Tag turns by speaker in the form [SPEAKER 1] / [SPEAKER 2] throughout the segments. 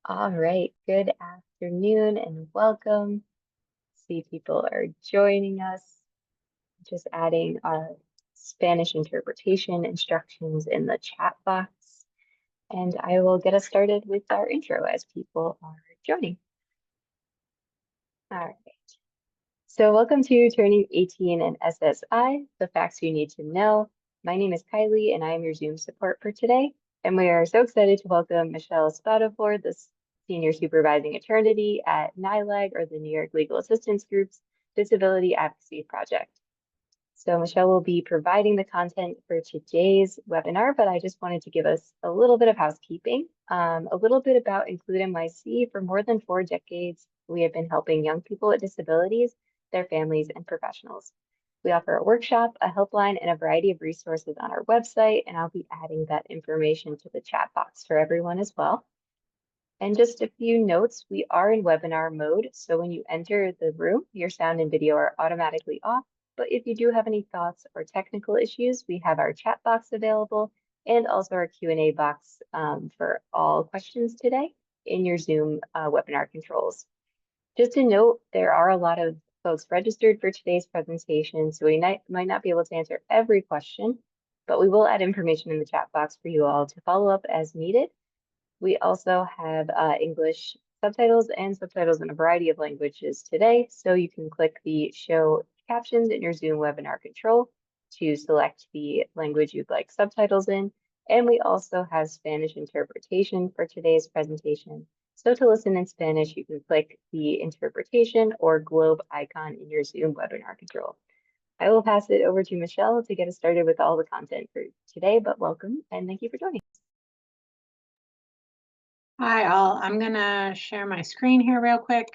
[SPEAKER 1] All right, good afternoon and welcome. See, people are joining us. Just adding Spanish interpretation instructions in the chat box. And I will get us started with our intro as people are joining. All right. So welcome to Turning 18 and SSI, the facts you need to know. My name is Kylie and I am your Zoom support for today. And we are so excited to welcome Michelle Spadafore, the Senior Supervising Attorney at NYLAG, or the New York Legal Assistance Group's Disability Advocacy Project. So Michelle will be providing the content for today's webinar, but I just wanted to give us a little bit of housekeeping, a little bit about INCLUDEnyc. For more than 4 decades, we have been helping young people with disabilities, their families, and professionals. We offer a workshop, a helpline, and a variety of resources on our website, and I'll be adding that information to the chat box for everyone as well. And just a few notes, we are in webinar mode, so when you enter the room, your sound and video are automatically off. But if you do have any thoughts or technical issues, we have our chat box available and also our Q&A box for all questions today in your Zoom webinar controls. Just a note, there are a lot of folks registered for today's presentation, so we might not be able to answer every question, but we will add information in the chat box for you all to follow up as needed. We also have English subtitles and subtitles in a variety of languages today, so you can click the show captions in your Zoom webinar control to select the language you'd like subtitles in. And we also have Spanish interpretation for today's presentation. So to listen in Spanish, you can click the interpretation or globe icon in your Zoom webinar control. I will pass it over to Michelle to get us started with all the content for today, but welcome and thank you for joining.
[SPEAKER 2] Hi all, I'm gonna share my screen here real quick.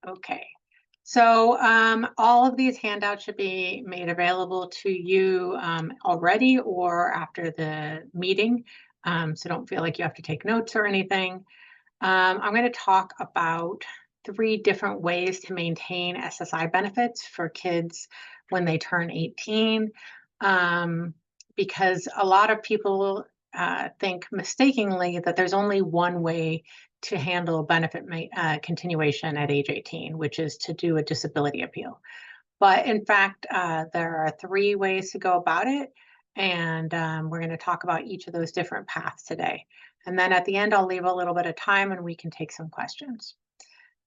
[SPEAKER 2] Okay, so all of these handouts should be made available to you already or after the meeting, so don't feel like you have to take notes or anything. I'm going to talk about 3 different ways to maintain SSI benefits for kids when they turn 18, because a lot of people think mistakenly that there's only one way to handle benefit continuation at age 18, which is to do a disability appeal. But in fact, there are 3 ways to go about it, and we're going to talk about each of those different paths today. And then at the end, I'll leave a little bit of time and we can take some questions.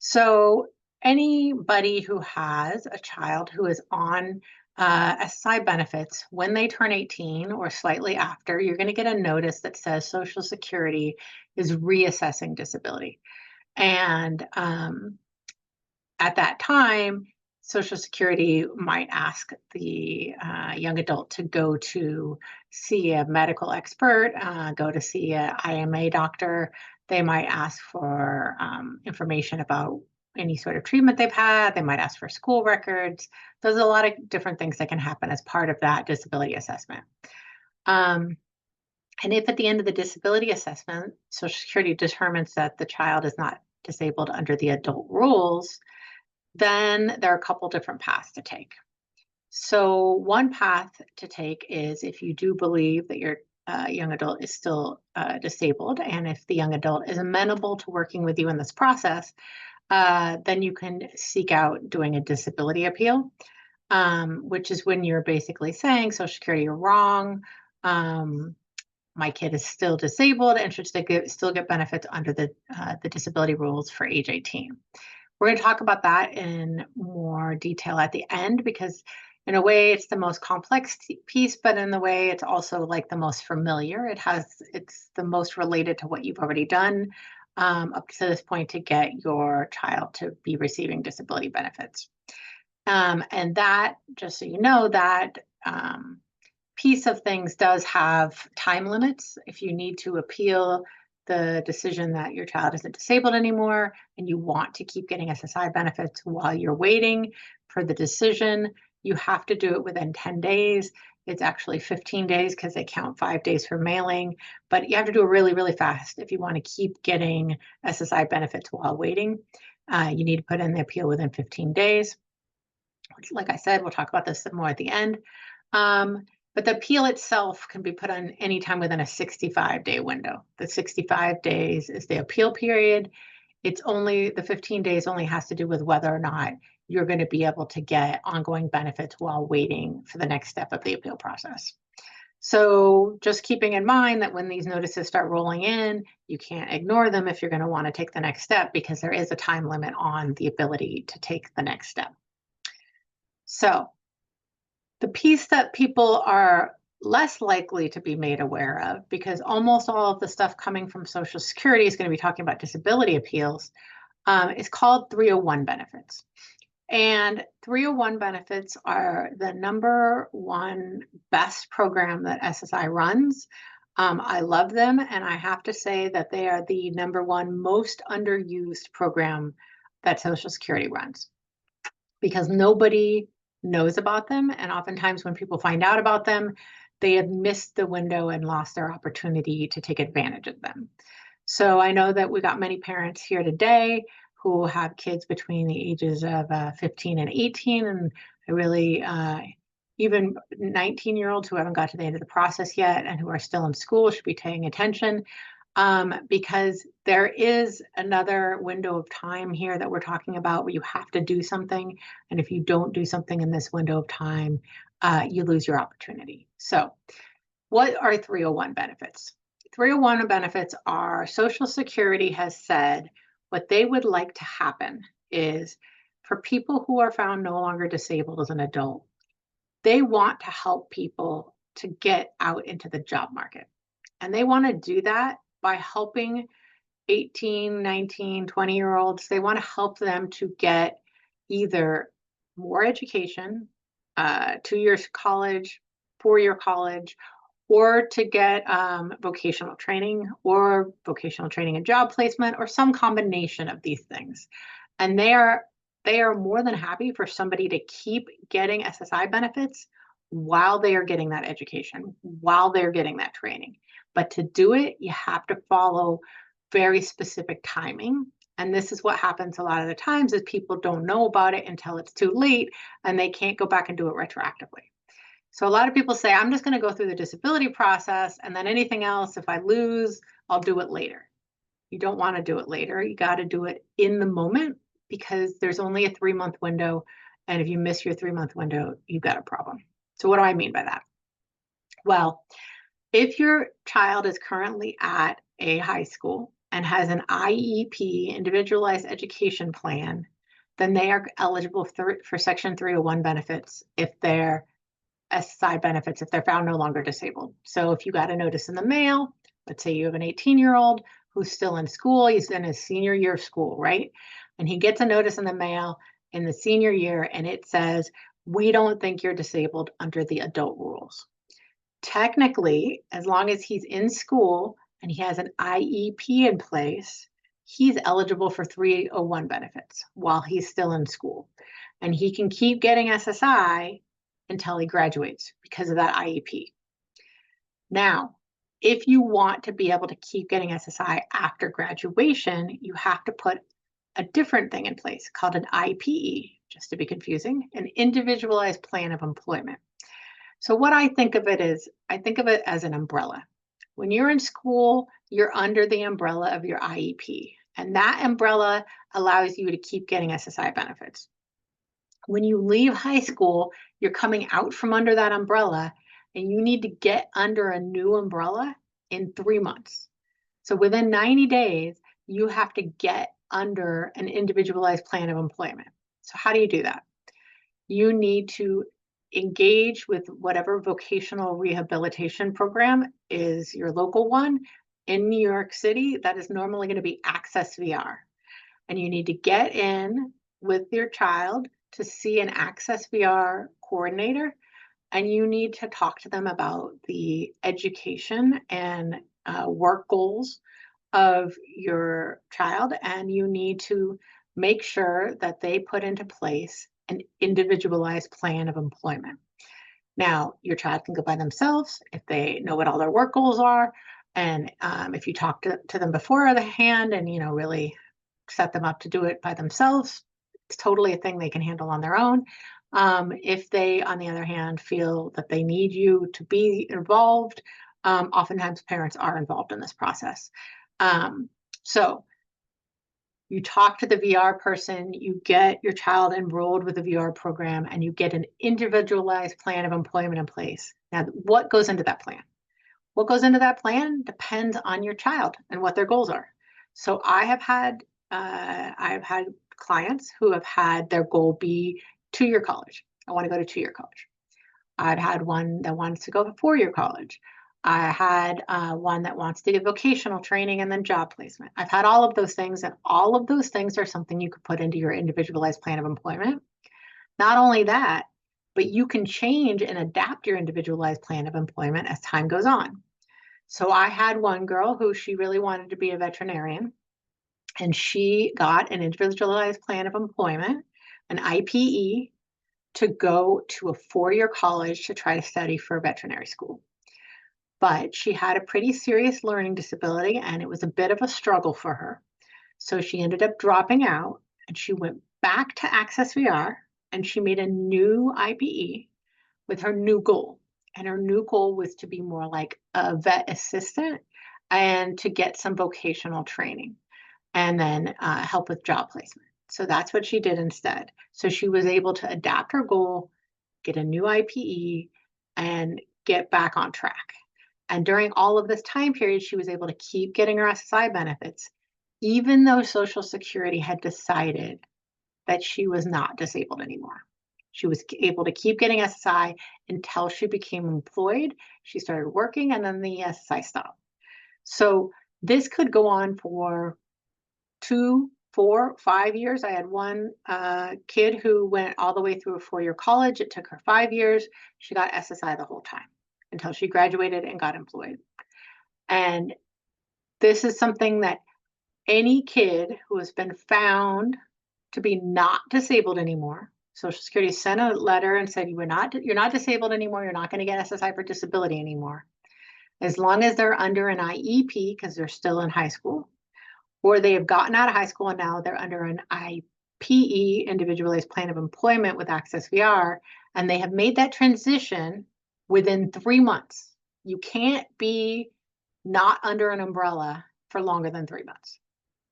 [SPEAKER 2] So anybody who has a child who is on SSI benefits, when they turn 18 or slightly after, you're going to get a notice that says Social Security is reassessing disability. And at that time, Social Security might ask the young adult to go to see a medical expert, go to see an IMA doctor. They might ask for information about any sort of treatment they've had. They might ask for school records. There's a lot of different things that can happen as part of that disability assessment. And if at the end of the disability assessment, Social Security determines that the child is not disabled under the adult rules, then there are a couple different paths to take. So one path to take is if you do believe that your young adult is still disabled, and if the young adult is amenable to working with you in this process, then you can seek out doing a disability appeal, which is when you're basically saying, Social Security, you're wrong. My kid is still disabled and should still get benefits under the disability rules for age 18. We're going to talk about that in more detail at the end, because in a way it's the most complex piece, but in the way it's also like the most familiar. It's the most related to what you've already done up to this point to get your child to be receiving disability benefits. And that, just so you know, that piece of things does have time limits. If you need to appeal the decision that your child isn't disabled anymore and you want to keep getting SSI benefits while you're waiting for the decision, you have to do it within 10 days. It's actually 15 days because they count 5 days for mailing, but you have to do it really, really fast if you want to keep getting SSI benefits while waiting. You need to put in the appeal within 15 days. which, like I said, we'll talk about this some more at the end. But the appeal itself can be put on anytime within a 65-day window. The 65 days is the appeal period. It's only the 15 days only has to do with whether or not you're going to be able to get ongoing benefits while waiting for the next step of the appeal process. So just keeping in mind that when these notices start rolling in, you can't ignore them if you're going to want to take the next step, because there is a time limit on the ability to take the next step. So the piece that people are less likely to be made aware of, because almost all of the stuff coming from Social Security is going to be talking about disability appeals, is called 301 benefits. And 301 benefits are the #1 best program that SSI runs. I love them, and I have to say that they are the #1 most underused program that Social Security runs, because nobody knows about them. And oftentimes when people find out about them, they have missed the window and lost their opportunity to take advantage of them. So I know that we got many parents here today who have kids between the ages of 15 and 18, and I really, even 19-year-olds who haven't got to the end of the process yet and who are still in school should be paying attention, because there is another window of time here that we're talking about where you have to do something. And if you don't do something in this window of time, you lose your opportunity. So what are 301 benefits? 301 benefits are, Social Security has said what they would like to happen is for people who are found no longer disabled as an adult, they want to help people to get out into the job market. And they want to do that by helping 18, 19, 20-year-olds. They want to help them to get either more education, 2 years college, 4-year college, or to get vocational training and job placement, or some combination of these things. And they are more than happy for somebody to keep getting SSI benefits while they are getting that education, while they're getting that training. But to do it, you have to follow very specific timing. And this is what happens a lot of the times, is people don't know about it until it's too late and they can't go back and do it retroactively. So a lot of people say, I'm just going to go through the disability process, and then anything else, if I lose, I'll do it later. You don't want to do it later. You got to do it in the moment, because there's only a 3-month window. And if you miss your 3-month window, you've got a problem. So what do I mean by that? Well, if your child is currently at a high school and has an IEP, individualized education plan, then they are eligible for Section 301 benefits if they're SSI benefits if they're found no longer disabled. So if you got a notice in the mail, let's say you have an 18-year-old who's still in school, he's in his senior year of school, right? And he gets a notice in the mail in the senior year, and it says, we don't think you're disabled under the adult rules. Technically, as long as he's in school and he has an IEP in place, he's eligible for 301 benefits while he's still in school. And he can keep getting SSI until he graduates because of that IEP. Now, if you want to be able to keep getting SSI after graduation, you have to put a different thing in place called an IPE, just to be confusing, an individualized plan of employment. So what I think of it is, I think of it as an umbrella. When you're in school, you're under the umbrella of your IEP, and that umbrella allows you to keep getting SSI benefits. When you leave high school, you're coming out from under that umbrella, and you need to get under a new umbrella in 3 months. So within 90 days, you have to get under an individualized plan of employment. So how do you do that? You need to engage with whatever vocational rehabilitation program is your local one. In New York City, that is normally going to be Access VR. And you need to get in with your child to see an Access VR coordinator, and you need to talk to them about the education and work goals of your child, and you need to make sure that they put into place an individualized plan of employment. Now, your child can go by themselves if they know what all their work goals are, and if you talk to them beforehand and really set them up to do it by themselves, it's totally a thing they can handle on their own. If they, on the other hand, feel that they need you to be involved, oftentimes parents are involved in this process. So you talk to the VR person, you get your child enrolled with the VR program, and you get an individualized plan of employment in place. Now, what goes into that plan? What goes into that plan depends on your child and what their goals are. So I've had clients who have had their goal be 2-year college. I want to go to 2-year college. I've had one that wants to go to 4-year college. I had one that wants to get vocational training and then job placement. I've had all of those things, and all of those things are something you could put into your individualized plan of employment. Not only that, but you can change and adapt your individualized plan of employment as time goes on. So I had one girl who she really wanted to be a veterinarian, and she got an individualized plan of employment, an IPE, to go to a 4-year college to try to study for veterinary school. But she had a pretty serious learning disability, and it was a bit of a struggle for her. So she ended up dropping out, and she went back to Access VR, and she made a new IPE with her new goal. And her new goal was to be more like a vet assistant and to get some vocational training and then help with job placement. So that's what she did instead. So she was able to adapt her goal, get a new IPE, and get back on track. And during all of this time period, she was able to keep getting her SSI benefits, even though Social Security had decided that she was not disabled anymore. She was able to keep getting SSI until she became employed. She started working, and then the SSI stopped. So this could go on for 2, 4, 5 years. I had one kid who went all the way through a 4-year college. It took her 5 years. She got SSI the whole time until she graduated and got employed. And this is something that any kid who has been found to be not disabled anymore, Social Security sent a letter and said, you're not disabled anymore. You're not going to get SSI for disability anymore. As long as they're under an IEP, because they're still in high school, or they have gotten out of high school and now they're under an IPE, Individualized Plan of Employment with Access VR, and they have made that transition within 3 months. You can't be not under an umbrella for longer than 3 months.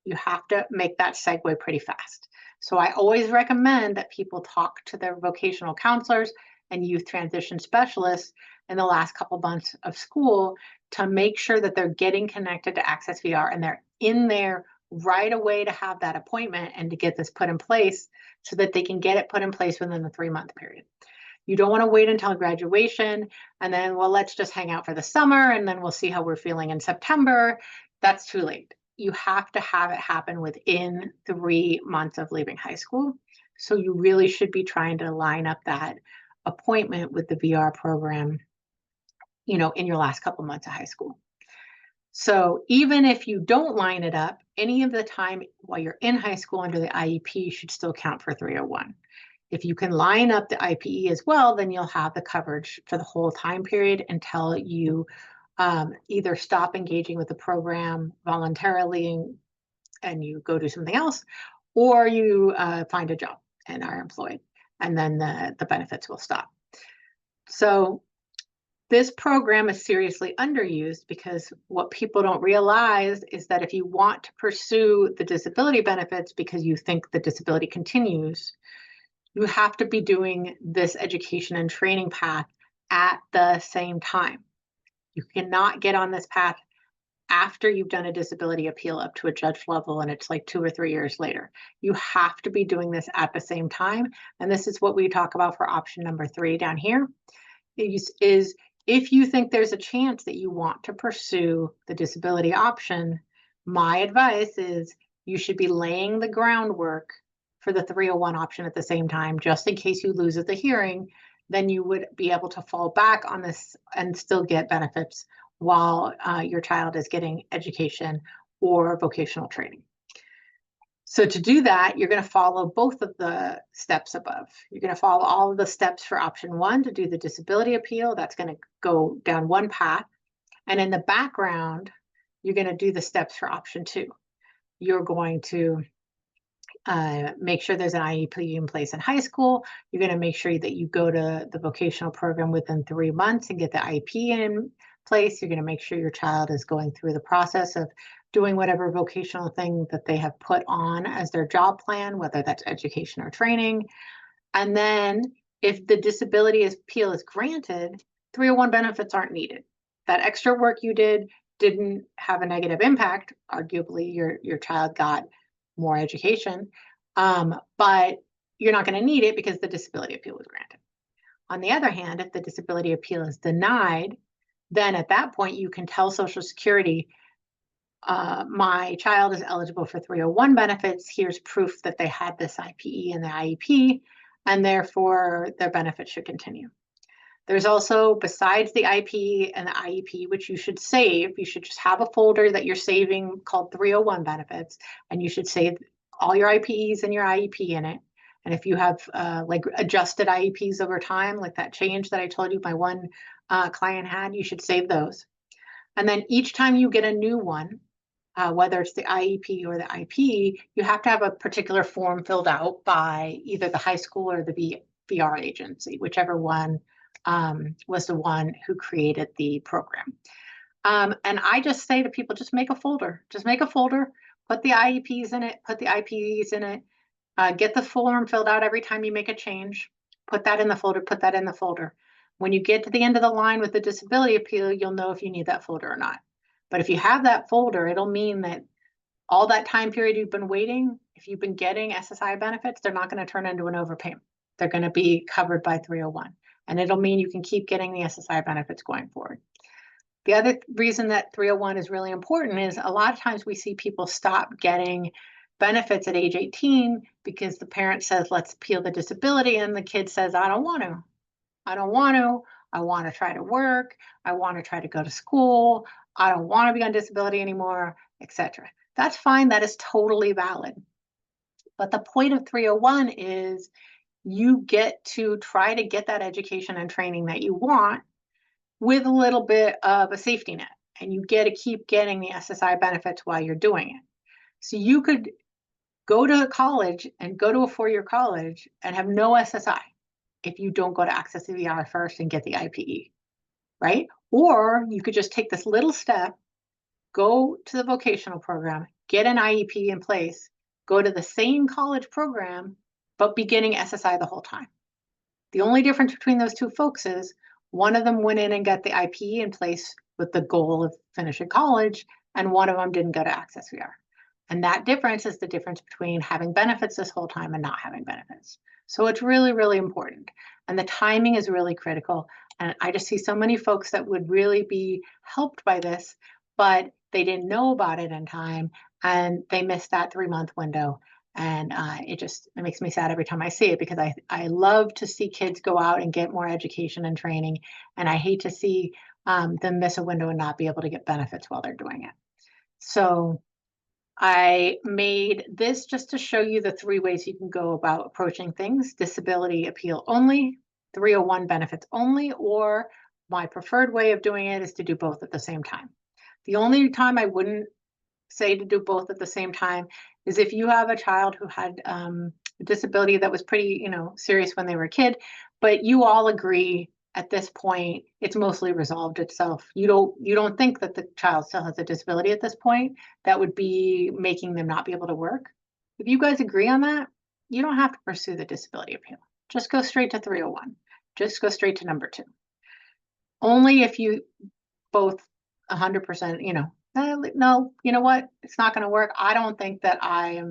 [SPEAKER 2] You have to make that segue pretty fast. So I always recommend that people talk to their vocational counselors and youth transition specialists in the last couple months of school to make sure that they're getting connected to Access VR and they're in there right away to have that appointment and to get this put in place so that they can get it put in place within the 3-month period. You don't want to wait until graduation and then, well, let's just hang out for the summer and then we'll see how we're feeling in September. That's too late. You have to have it happen within 3 months of leaving high school. So you really should be trying to line up that appointment with the VR program, in your last couple months of high school. So even if you don't line it up, any of the time while you're in high school under the IEP should still count for 301. If you can line up the IPE as well, then you'll have the coverage for the whole time period until you either stop engaging with the program voluntarily and you go do something else, or you find a job and are employed, and then the benefits will stop. So this program is seriously underused because what people don't realize is that if you want to pursue the disability benefits because you think the disability continues, you have to be doing this education and training path at the same time. You cannot get on this path after you've done a disability appeal up to a judge level and it's like 2 or 3 years later. You have to be doing this at the same time. And this is what we talk about for option number 3 down here, is if you think there's a chance that you want to pursue the disability option, my advice is you should be laying the groundwork for the 301 option at the same time, just in case you lose at the hearing. Then you would be able to fall back on this and still get benefits while your child is getting education or vocational training. So to do that, you're going to follow both of the steps above. You're going to follow all of the steps for option 1 to do the disability appeal. That's going to go down one path. And in the background, you're going to do the steps for option 2. You're going to make sure there's an IEP in place in high school. You're going to make sure that you go to the vocational program within 3 months and get the IEP in place. You're going to make sure your child is going through the process of doing whatever vocational thing that they have put on as their job plan, whether that's education or training. And then if the disability appeal is granted, 301 benefits aren't needed. That extra work you didn't have a negative impact. Arguably, your child got more education, but you're not going to need it because the disability appeal was granted. On the other hand, if the disability appeal is denied, then at that point you can tell Social Security, my child is eligible for 301 benefits. Here's proof that they had this IPE and the IEP, and therefore their benefits should continue. There's also, besides the IPE and the IEP, which you should save, you should just have a folder that you're saving called 301 benefits, and you should save all your IPEs and your IEP in it. And if you have like adjusted IEPs over time, like that change that I told you my one client had, you should save those. And then each time you get a new one, whether it's the IEP or the IP, you have to have a particular form filled out by either the high school or the VR agency, whichever one was the one who created the program. And I just say to people, just make a folder. Just make a folder, put the IEPs in it, put the IPEs in it, get the form filled out every time you make a change, put that in the folder, put that in the folder. When you get to the end of the line with the disability appeal, you'll know if you need that folder or not. But if you have that folder, it'll mean that all that time period you've been waiting, if you've been getting SSI benefits, they're not going to turn into an overpayment. They're going to be covered by 301. And it'll mean you can keep getting the SSI benefits going forward. The other reason that 301 is really important is a lot of times we see people stop getting benefits at age 18 because the parent says, let's appeal the disability, and the kid says, I don't want to. I don't want to. I want to try to work. I want to try to go to school. I don't want to be on disability anymore, etc. That's fine. That is totally valid. But the point of 301 is you get to try to get that education and training that you want with a little bit of a safety net, and you get to keep getting the SSI benefits while you're doing it. So you could go to college and go to a 4-year college and have no SSI if you don't go to Access to VR first and get the IPE, right? Or you could just take this little step, go to the vocational program, get an IEP in place, go to the same college program, but be getting SSI the whole time. The only difference between those two folks is one of them went in and got the IPE in place with the goal of finishing college, and one of them didn't go to Access VR. And that difference is the difference between having benefits this whole time and not having benefits. So it's really, really important. And the timing is really critical. And I just see so many folks that would really be helped by this, but they didn't know about it in time and they missed that 3-month window. And it makes me sad every time I see it, because I love to see kids go out and get more education and training. And I hate to see them miss a window and not be able to get benefits while they're doing it. So I made this just to show you the 3 ways you can go about approaching things: disability appeal only, 301 benefits only, or my preferred way of doing it is to do both at the same time. The only time I wouldn't say to do both at the same time is if you have a child who had a disability that was pretty, serious when they were a kid, but you all agree at this point it's mostly resolved itself. You don't think that the child still has a disability at this point that would be making them not be able to work. If you guys agree on that, you don't have to pursue the disability appeal. Just go straight to 301. Just go straight to number 2. Only if you both 100%, no, you know what? It's not going to work. I don't think that I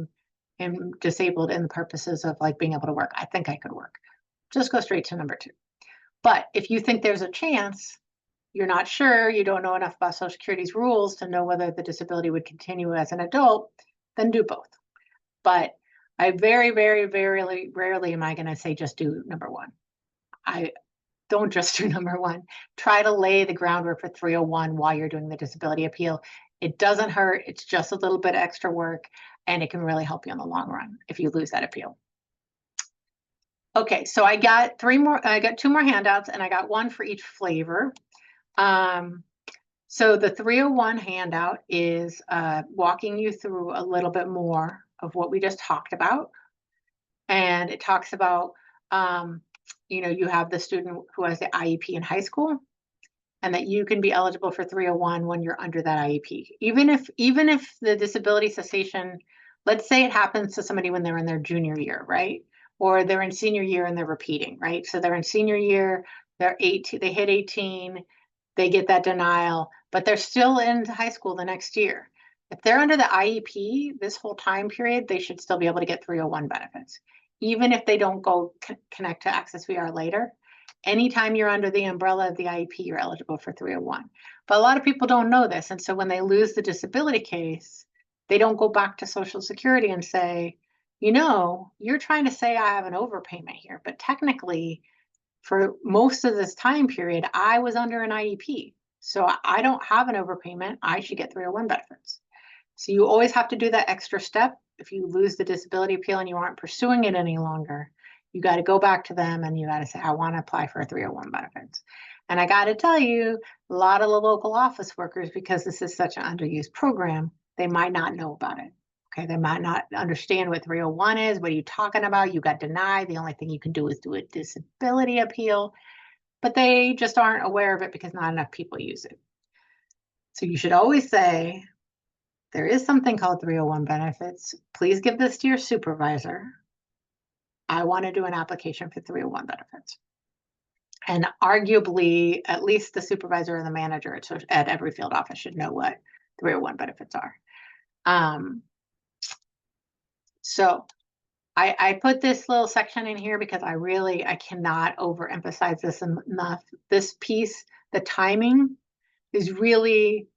[SPEAKER 2] am disabled in the purposes of like being able to work. I think I could work. Just go straight to number 2. But if you think there's a chance, you're not sure, you don't know enough about Social Security's rules to know whether the disability would continue as an adult, then do both. But I very, very, very rarely am I going to say just do number 1. I don't just do number 1. Try to lay the groundwork for 301 while you're doing the disability appeal. It doesn't hurt. It's just a little bit extra work, and it can really help you in the long run if you lose that appeal. Okay, so I got 2 more handouts, and I got one for each flavor. So the 301 handout is walking you through a little bit more of what we just talked about. And it talks about, you have the student who has the IEP in high school, and that you can be eligible for 301 when you're under that IEP. Even if the disability cessation, let's say it happens to somebody when they're in their junior year, right? Or they're in senior year and they're repeating, right? So they're in senior year, they're 18, they hit 18, they get that denial, but they're still in high school the next year. If they're under the IEP this whole time period, they should still be able to get 301 benefits. Even if they don't go connect to Access VR later, anytime you're under the umbrella of the IEP, you're eligible for 301. But a lot of people don't know this. And so when they lose the disability case, they don't go back to Social Security and say, you're trying to say I have an overpayment here, but technically for most of this time period, I was under an IEP. So I don't have an overpayment. I should get 301 benefits. So you always have to do that extra step. If you lose the disability appeal and you aren't pursuing it any longer, you got to go back to them and you got to say, I want to apply for a 301 benefits. And I got to tell you, a lot of the local office workers, because this is such an underused program, they might not know about it. Okay, they might not understand what 301 is. What are you talking about? You got denied. The only thing you can do is do a disability appeal, but they just aren't aware of it because not enough people use it. So you should always say, there is something called 301 benefits. Please give this to your supervisor. I want to do an application for 301 benefits. And arguably, at least the supervisor or the manager at every field office should know what 301 benefits are. So I put this little section in here because I cannot overemphasize this enough. This piece, the timing, is really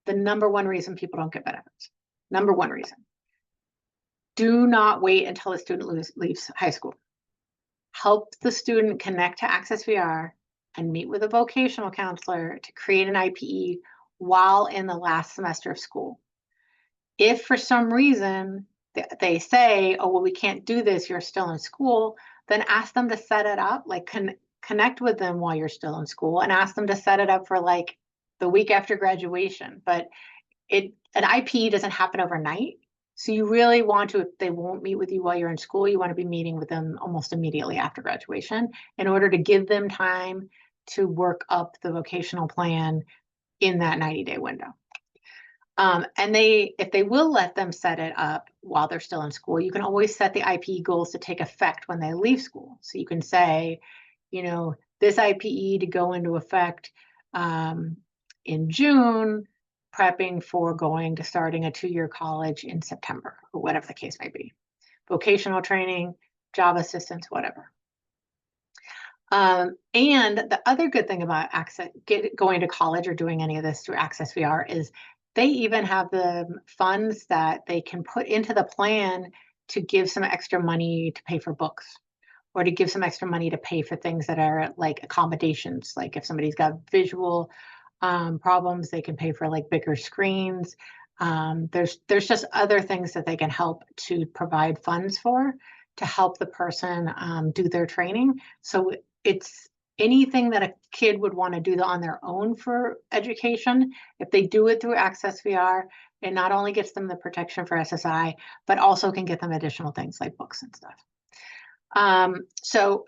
[SPEAKER 2] the number one reason people don't get benefits. Number one reason. Do not wait until the student leaves high school. Help the student connect to Access VR and meet with a vocational counselor to create an IPE while in the last semester of school. If for some reason they say, oh, well, we can't do this, you're still in school, then ask them to set it up, like connect with them while you're still in school and ask them to set it up for like the week after graduation. But an IPE doesn't happen overnight. So you really want to, if they won't meet with you while you're in school, you want to be meeting with them almost immediately after graduation in order to give them time to work up the vocational plan in that 90-day window. And if they will let them set it up while they're still in school, you can always set the IPE goals to take effect when they leave school. So you can say, this IPE to go into effect in June, prepping for going to starting a 2-year college in September, or whatever the case may be. Vocational training, job assistance, whatever. And the other good thing about going to college or doing any of this through Access VR is they even have the funds that they can put into the plan to give some extra money to pay for books, or to give some extra money to pay for things that are like accommodations. Like if somebody's got visual problems, they can pay for like bigger screens. There's just other things that they can help to provide funds for to help the person do their training. So it's anything that a kid would want to do on their own for education. If they do it through Access VR, it not only gets them the protection for SSI, but also can get them additional things like books and stuff. So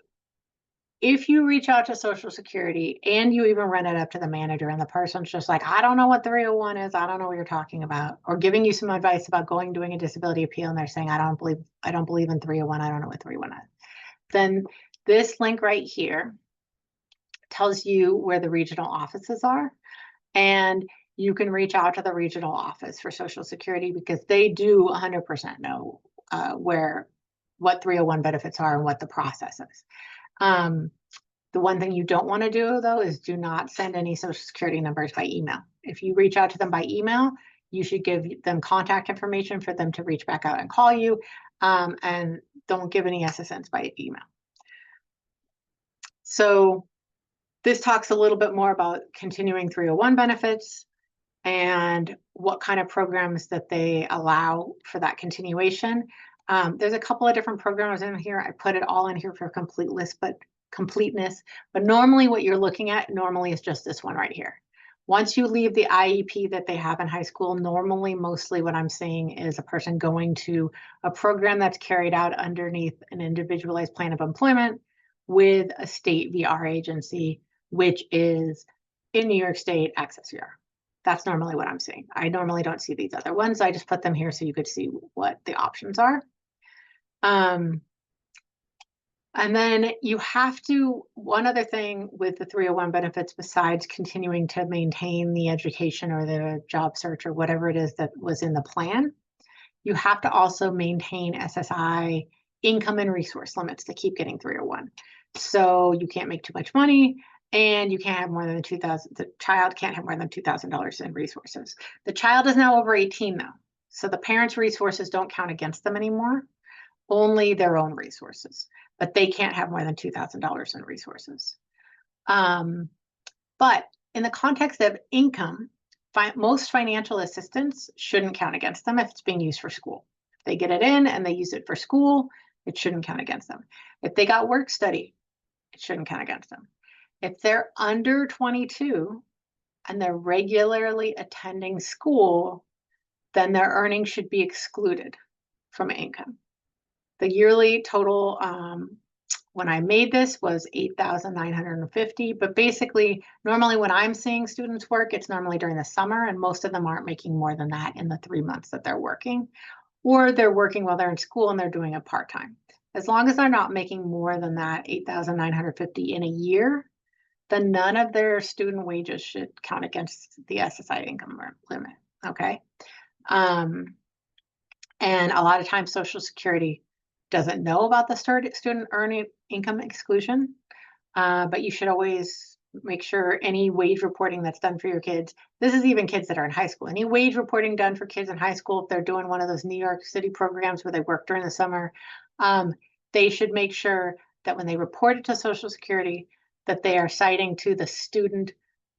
[SPEAKER 2] if you reach out to Social Security and you even run it up to the manager and the person's just like, I don't know what 301 is, I don't know what you're talking about, or giving you some advice about doing a disability appeal and they're saying, I don't believe in 301, I don't know what 301 is, then this link right here tells you where the regional offices are, and you can reach out to the regional office for Social Security because they do 100% know what 301 benefits are and what the process is. The one thing you don't want to do, though, is do not send any Social Security numbers by email. If you reach out to them by email, you should give them contact information for them to reach back out and call you, and don't give any SSNs by email. So this talks a little bit more about continuing 301 benefits and what kind of programs that they allow for that continuation. There's a couple of different programs in here. I put it all in here for completeness, but normally what you're looking at normally is just this one right here, Once you leave the IEP that they have in high school, normally, mostly what I'm seeing is a person going to a program that's carried out underneath an individualized plan of employment with a state VR agency, which is in New York State, Access VR. That's normally what I'm seeing. I normally don't see these other ones. I just put them here so you could see what the options are. And then you have to, one other thing with the 301 benefits, besides continuing to maintain the education or the job search or whatever it is that was in the plan, you have to also maintain SSI income and resource limits to keep getting 301. So you can't make too much money, and you can't have more than $2,000. The child can't have more than $2,000 in resources. The child is now over 18 though, so the parents' resources don't count against them anymore, only their own resources, but they can't have more than $2,000 in resources. But in the context of income, most financial assistance shouldn't count against them if it's being used for school. If they get it in and they use it for school, it shouldn't count against them. If they got work study, it shouldn't count against them. If they're under 22 and they're regularly attending school, then their earnings should be excluded from income. The yearly total when I made this was $8,950, but basically, normally when I'm seeing students work, it's normally during the summer, and most of them aren't making more than that in the 3 months that they're working, or they're working while they're in school and they're doing it part-time. As long as they're not making more than that $8,950 in a year, then none of their student wages should count against the SSI income limit, okay? And a lot of times Social Security doesn't know about the student earning income exclusion, but you should always make sure any wage reporting that's done for your kids, this is even kids that are in high school, any wage reporting done for kids in high school, if they're doing one of those New York City programs where they work during the summer, they should make sure that when they report it to Social Security, that they are citing to the student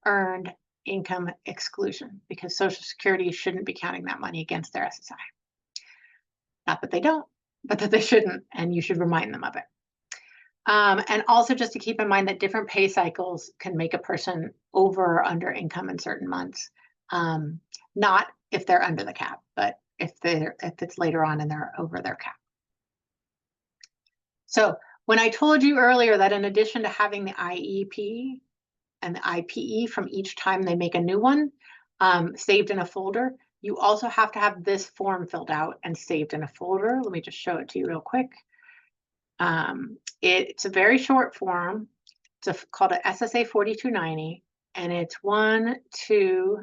[SPEAKER 2] earned income exclusion, because Social Security shouldn't be counting that money against their SSI. Not that they don't, but that they shouldn't, and you should remind them of it. And also just to keep in mind that different pay cycles can make a person over or under income in certain months. Not if they're under the cap, but if it's later on and they're over their cap. So when I told you earlier that in addition to having the IEP and the IPE from each time they make a new one saved in a folder, you also have to have this form filled out and saved in a folder. Let me just show it to you real quick. It's a very short form. It's called an SSA 4290, and it's 1, 2,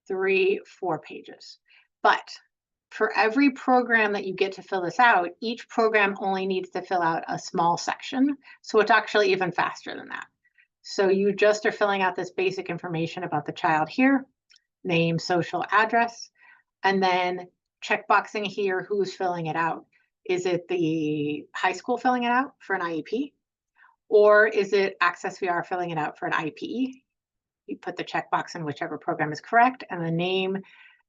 [SPEAKER 2] 3, 4 pages. But for every program that you get to fill this out, each program only needs to fill out a small section. So it's actually even faster than that. So you just are filling out this basic information about the child here, name, social, address, and then checkboxing here who's filling it out. Is it the high school filling it out for an IEP? Or is it Access VR filling it out for an IPE? You put the checkbox in whichever program is correct, and the name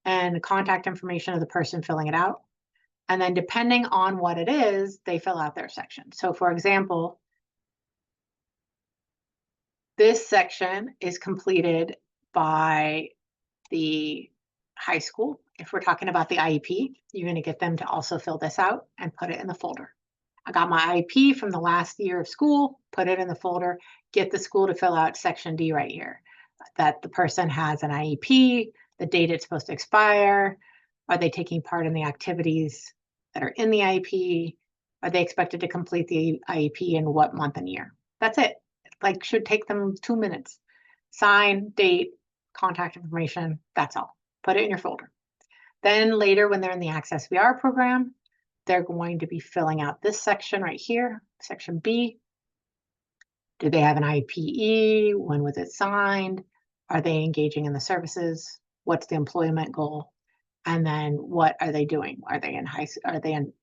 [SPEAKER 2] and contact information of the person filling it out. And then depending on what it is, they fill out their section. So for example, this section is completed by the high school. If we're talking about the IEP, you're going to get them to also fill this out and put it in the folder. I got my IEP from the last year of school, put it in the folder, get the school to fill out section D right here, that the person has an IEP, the date it's supposed to expire, are they taking part in the activities that are in the IEP, are they expected to complete the IEP in what month and year. That's it. Like, should take them 2 minutes. Sign, date, contact information, that's all. Put it in your folder. Then later when they're in the Access VR program, they're going to be filling out this section right here, section B. Do they have an IPE? When was it signed? Are they engaging in the services? What's the employment goal? And then what are they doing? Are they in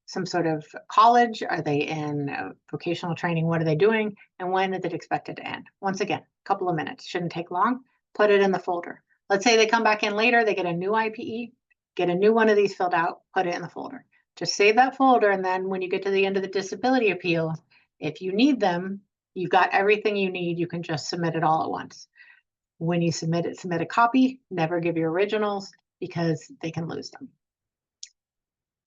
[SPEAKER 2] some sort of college? Are they in vocational training? What are they doing? And when is it expected to end? Once again, a couple of minutes, shouldn't take long. Put it in the folder. Let's say they come back in later, they get a new IPE, get a new one of these filled out, put it in the folder. Just save that folder, and then when you get to the end of the disability appeal, if you need them, you've got everything you need, you can just submit it all at once. When you submit it, submit a copy, never give your originals because they can lose them.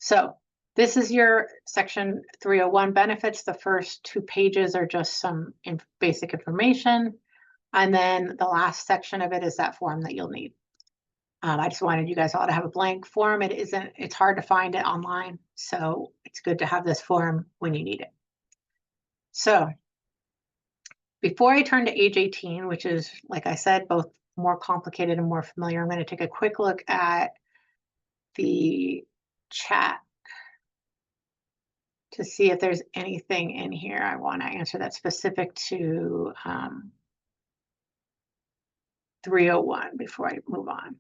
[SPEAKER 2] So this is your section 301 benefits. The first 2 pages are just some basic information. And then the last section of it is that form that you'll need. I just wanted you guys all to have a blank form. It's hard to find it online. So it's good to have this form when you need it. So before I turn to age 18, which is, like I said, both more complicated and more familiar, I'm going to take a quick look at the chat to see if there's anything in here I want to answer that's specific to 301 before I move on.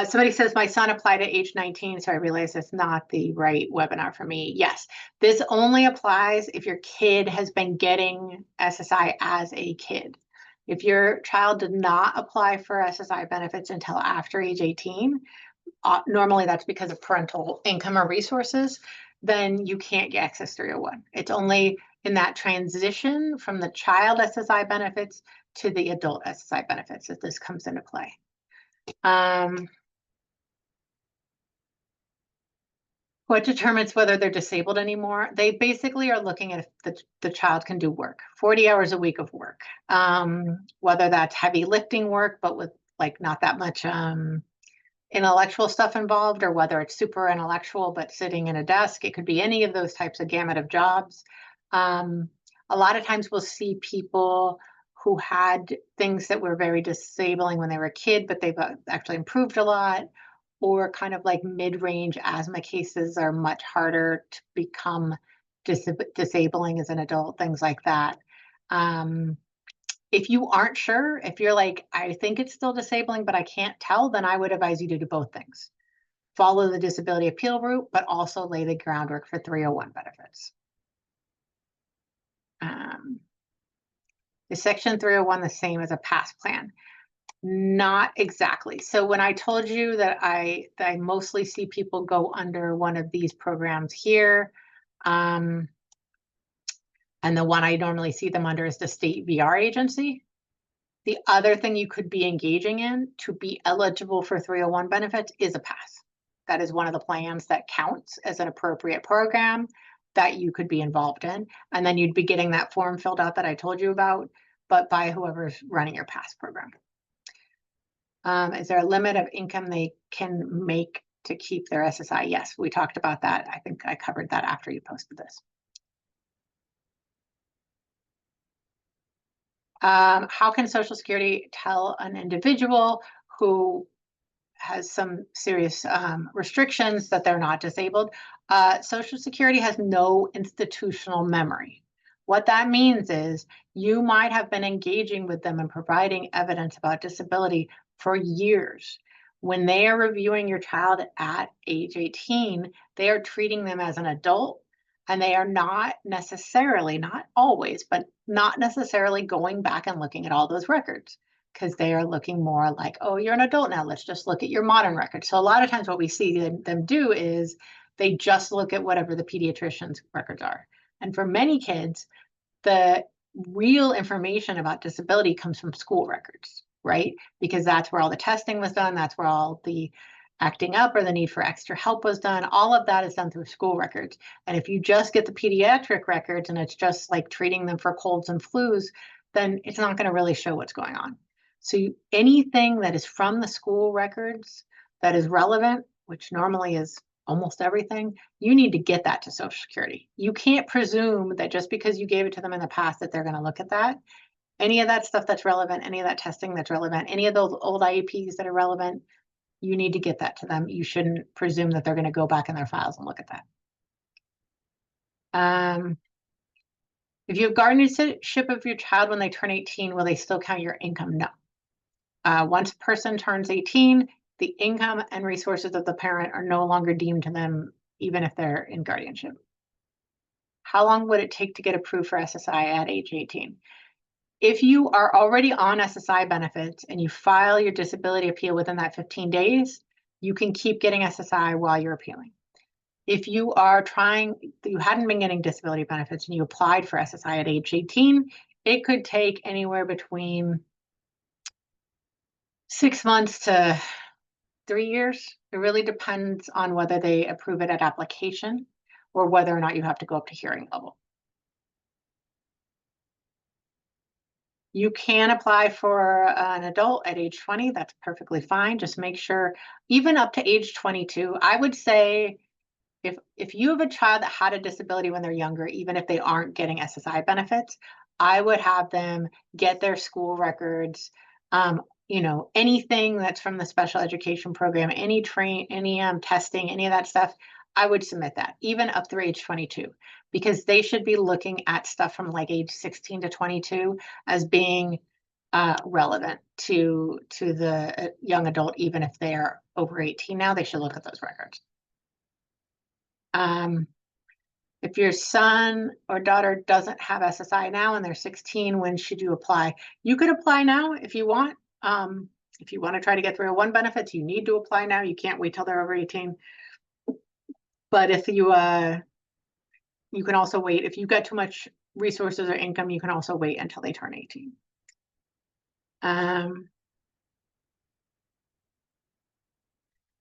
[SPEAKER 2] Somebody says, my son applied at age 19, so I realize it's not the right webinar for me. Yes, this only applies if your kid has been getting SSI as a kid. If your child did not apply for SSI benefits until after age 18, normally that's because of parental income or resources, then you can't get access 301. It's only in that transition from the child SSI benefits to the adult SSI benefits that this comes into play. What determines whether they're disabled anymore? They basically are looking at if the child can do work, 40 hours a week of work, whether that's heavy lifting work, but with like not that much intellectual stuff involved, or whether it's super intellectual, but sitting in a desk. It could be any of those types of gamut of jobs. A lot of times we'll see people who had things that were very disabling when they were a kid, but they've actually improved a lot, or kind of like mid-range asthma cases are much harder to become disabling as an adult, things like that. If you aren't sure, if you're like, I think it's still disabling, but I can't tell, then I would advise you to do both things. Follow the disability appeal route, but also lay the groundwork for 301 benefits. Is Section 301 the same as a PASS plan? Not exactly. So when I told you that I mostly see people go under one of these programs here, and the one I normally see them under is the state VR agency. The other thing you could be engaging in to be eligible for 301 benefits is a PASS. That is one of the plans that counts as an appropriate program that you could be involved in. And then you'd be getting that form filled out that I told you about, but by whoever's running your PASS program. Is there a limit of income they can make to keep their SSI? Yes, we talked about that. I think I covered that after you posted this. How can Social Security tell an individual who has some serious restrictions that they're not disabled? Social Security has no institutional memory. What that means is you might have been engaging with them and providing evidence about disability for years. When they are reviewing your child at age 18, they are treating them as an adult, and they are not necessarily, not always, but not necessarily going back and looking at all those records, because they are looking more like, oh, you're an adult now, let's just look at your modern records. So a lot of times what we see them do is they just look at whatever the pediatrician's records are. And for many kids, the real information about disability comes from school records, right? Because that's where all the testing was done, that's where all the acting up or the need for extra help was done. All of that is done through school records. And if you just get the pediatric records and it's just like treating them for colds and flus, then it's not going to really show what's going on. So anything that is from the school records that is relevant, which normally is almost everything, you need to get that to Social Security. You can't presume that just because you gave it to them in the past that they're going to look at that. Any of that stuff that's relevant, any of that testing that's relevant, any of those old IEPs that are relevant, you need to get that to them. You shouldn't presume that they're going to go back in their files and look at that. If you have guardianship of your child when they turn 18, will they still count your income? No. Once a person turns 18, the income and resources of the parent are no longer deemed to them, even if they're in guardianship. How long would it take to get approved for SSI at age 18? If you are already on SSI benefits and you file your disability appeal within that 15 days, you can keep getting SSI while you're appealing. If you are you hadn't been getting disability benefits and you applied for SSI at age 18, it could take anywhere between 6 months to 3 years. It really depends on whether they approve it at application or whether or not you have to go up to hearing level. You can apply for an adult at age 20. That's perfectly fine. Just make sure, even up to age 22, I would say if you have a child that had a disability when they're younger, even if they aren't getting SSI benefits, I would have them get their school records, anything that's from the special education program, any testing, any of that stuff, I would submit that, even up through age 22, because they should be looking at stuff from like age 16 to 22 as being relevant to the young adult, even if they are over 18 now, they should look at those records. If your son or daughter doesn't have SSI now and they're 16, when should you apply? You could apply now if you want. If you want to try to get 301 benefits, you need to apply now. You can't wait till they're over 18. But if you can also wait. If you've got too much resources or income, you can also wait until they turn 18.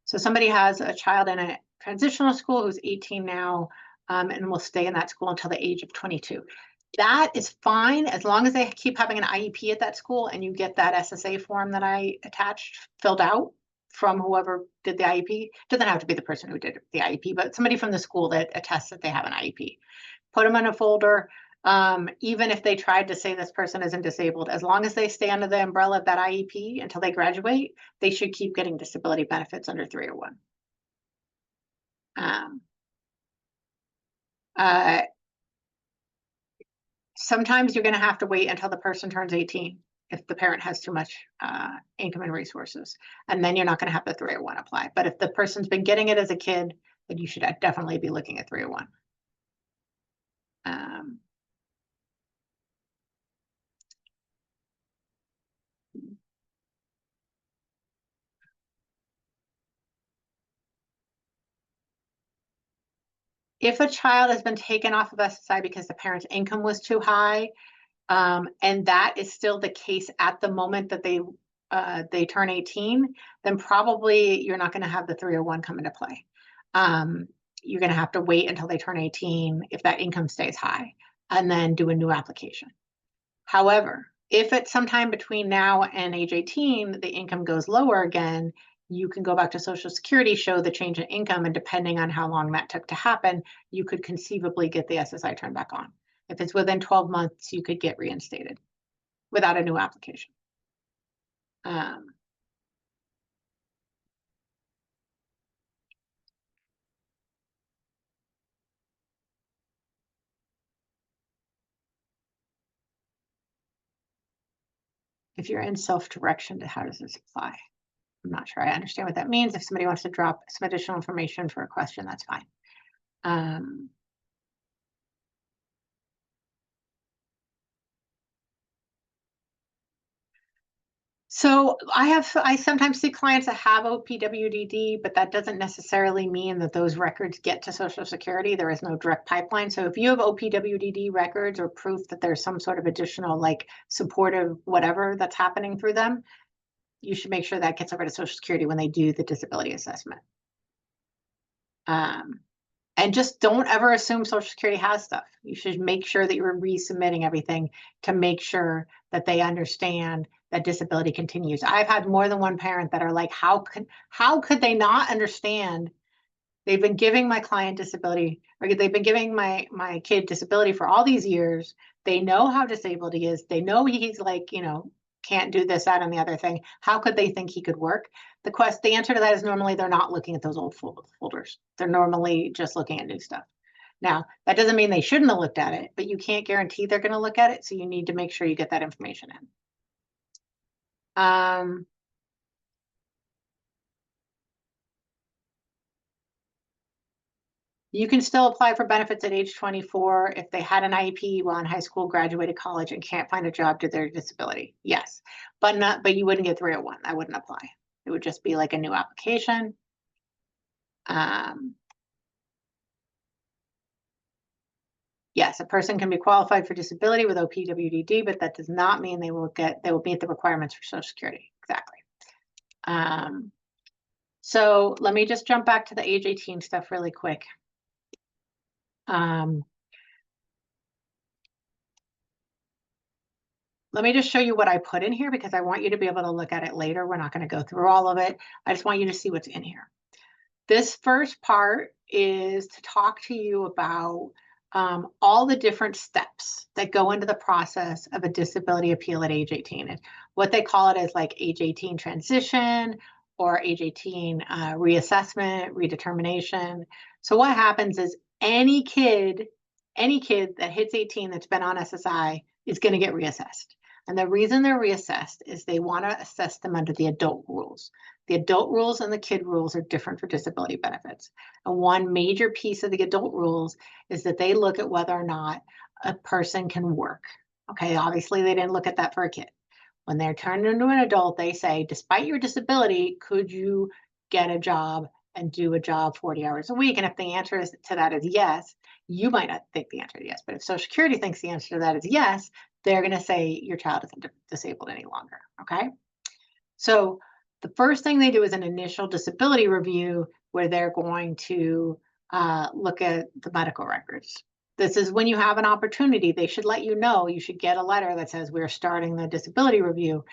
[SPEAKER 2] So somebody has a child in a transitional school who's 18 now, and will stay in that school until the age of 22. That is fine as long as they keep having an IEP at that school and you get that SSA form that I attached filled out from whoever did the IEP. Doesn't have to be the person who did the IEP, but somebody from the school that attests that they have an IEP. Put them in a folder. Even if they tried to say this person isn't disabled, as long as they stay under the umbrella of that IEP until they graduate, they should keep getting disability benefits under 301. Sometimes you're going to have to wait until the person turns 18 if the parent has too much income and resources, and then you're not going to have the 301 apply. But if the person's been getting it as a kid, then you should definitely be looking at 301. If a child has been taken off of SSI because the parent's income was too high, and that is still the case at the moment that they turn 18, then probably you're not going to have the 301 come into play. You're going to have to wait until they turn 18 if that income stays high, and then do a new application. However, if it's sometime between now and age 18, the income goes lower again, you can go back to Social Security, show the change in income, and depending on how long that took to happen, you could conceivably get the SSI turned back on. If it's within 12 months, you could get reinstated without a new application. If you're in self-direction, how does this apply? I'm not sure I understand what that means. If somebody wants to drop some additional information for a question, that's fine. So I sometimes see clients that have OPWDD, but that doesn't necessarily mean that those records get to Social Security. There is no direct pipeline. So if you have OPWDD records or proof that there's some sort of additional like supportive whatever that's happening through them, you should make sure that gets over to Social Security when they do the disability assessment. And just don't ever assume Social Security has stuff. You should make sure that you're resubmitting everything to make sure that they understand that disability continues. I've had more than one parent that are like, how could they not understand? They've been giving my client disability, or they've been giving my kid disability for all these years. They know how disabled he is. They know he's like, can't do this, that, and the other thing. How could they think he could work? The answer to that is normally they're not looking at those old folders. They're normally just looking at new stuff. Now, that doesn't mean they shouldn't have looked at it, but you can't guarantee they're going to look at it. So you need to make sure you get that information in. You can still apply for benefits at age 24 if they had an IEP while in high school, graduated college, and can't find a job due to their disability. Yes, but you wouldn't get 301. I wouldn't apply. It would just be like a new application. Yes, a person can be qualified for disability with OPWDD, but that does not mean they will meet the requirements for Social Security. Exactly. So let me just jump back to the age 18 stuff really quick. Let me just show you what I put in here because I want you to be able to look at it later. We're not going to go through all of it. I just want you to see what's in here. This first part is to talk to you about all the different steps that go into the process of a disability appeal at age 18. And what they call it is like age 18 transition or age 18 reassessment, redetermination. So what happens is any kid that hits 18 that's been on SSI is going to get reassessed. And the reason they're reassessed is they want to assess them under the adult rules. The adult rules and the kid rules are different for disability benefits. And one major piece of the adult rules is that they look at whether or not a person can work. Okay, obviously they didn't look at that for a kid. When they're turned into an adult, they say, despite your disability, could you get a job and do a job 40 hours a week? And if the answer to that is yes, you might not think the answer is yes, but if Social Security thinks the answer to that is yes, they're going to say your child isn't disabled any longer. Okay, so the first thing they do is an initial disability review where they're going to look at the medical records. This is when you have an opportunity. They should let you know. You should get a letter that says we're starting the disability review.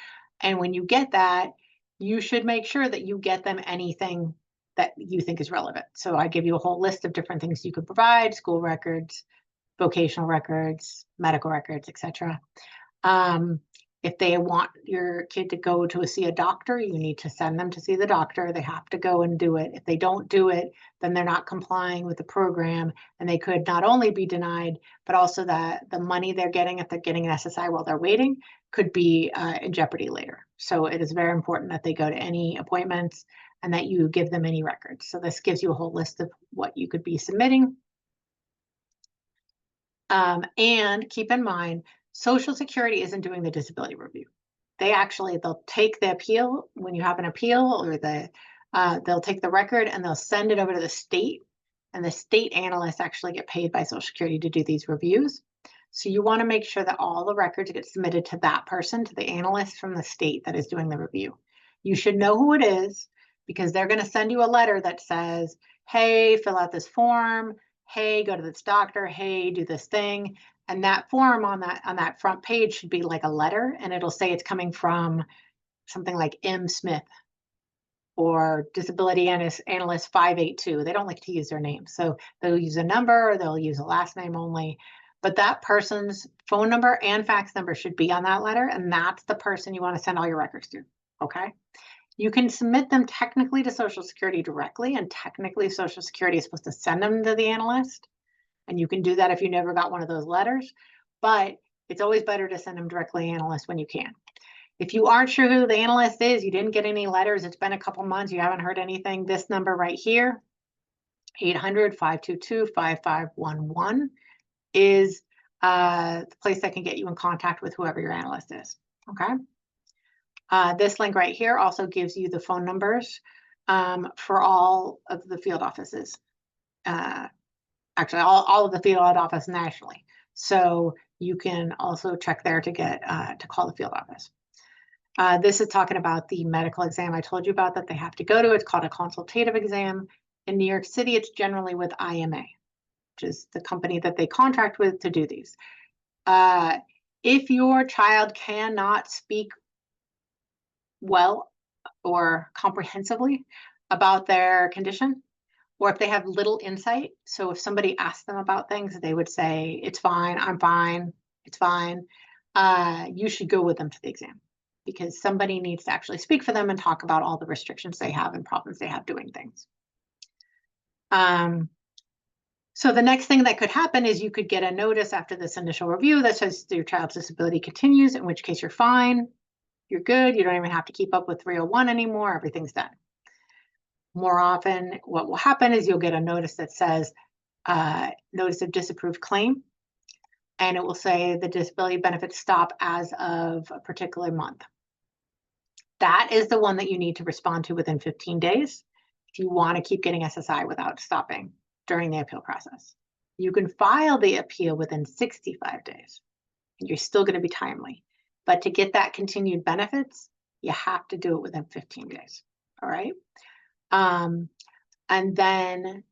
[SPEAKER 2] And when you get that, you should make sure that you get them anything that you think is relevant. So I give you a whole list of different things you could provide: school records, vocational records, medical records, etc. If they want your kid to go to see a doctor, you need to send them to see the doctor. They have to go and do it. If they don't do it, then they're not complying with the program, and they could not only be denied, but also that the money they're getting, if they're getting an SSI while they're waiting, could be in jeopardy later. So it is very important that they go to any appointments and that you give them any records. So this gives you a whole list of what you could be submitting. And keep in mind, Social Security isn't doing the disability review. They'll take the appeal when you have an appeal, or they'll take the record and they'll send it over to the state, and the state analysts actually get paid by Social Security to do these reviews. So you want to make sure that all the records get submitted to that person, to the analyst from the state that is doing the review. You should know who it is because they're going to send you a letter that says, hey, fill out this form. Hey, go to this doctor. Hey, do this thing. And that form on that front page should be like a letter, and it'll say it's coming from something like M. Smith or Disability Analyst 582. They don't like to use their name. So they'll use a number or they'll use a last name only. But that person's phone number and fax number should be on that letter, and that's the person you want to send all your records to. Okay? You can submit them technically to Social Security directly, and technically Social Security is supposed to send them to the analyst. And you can do that if you never got one of those letters, but it's always better to send them directly to the analyst when you can. If you aren't sure who the analyst is, you didn't get any letters, it's been a couple months, you haven't heard anything, this number right here, 800-522-5511, is the place that can get you in contact with whoever your analyst is. Okay. This link right here also gives you the phone numbers for all of the field offices. Actually, all of the field office nationally. So you can also check there to get to call the field office. This is talking about the medical exam I told you about that they have to go to. It's called a consultative exam. In New York City, it's generally with IMA, which is the company that they contract with to do these. If your child cannot speak well or comprehensively about their condition, or if they have little insight. So if somebody asks them about things, they would say, it's fine, I'm fine, it's fine. You should go with them to the exam because somebody needs to actually speak for them and talk about all the restrictions they have and problems they have doing things. So the next thing that could happen is you could get a notice after this initial review that says your child's disability continues, in which case you're fine, you're good, you don't even have to keep up with 301 anymore, everything's done. More often, what will happen is you'll get a notice that says notice of disapproved claim, and it will say the disability benefits stop as of a particular month. That is the one that you need to respond to within 15 days if you want to keep getting SSI without stopping during the appeal process. You can file the appeal within 65 days, and you're still going to be timely. But to get that continued benefits, you have to do it within 15 days. All right. And then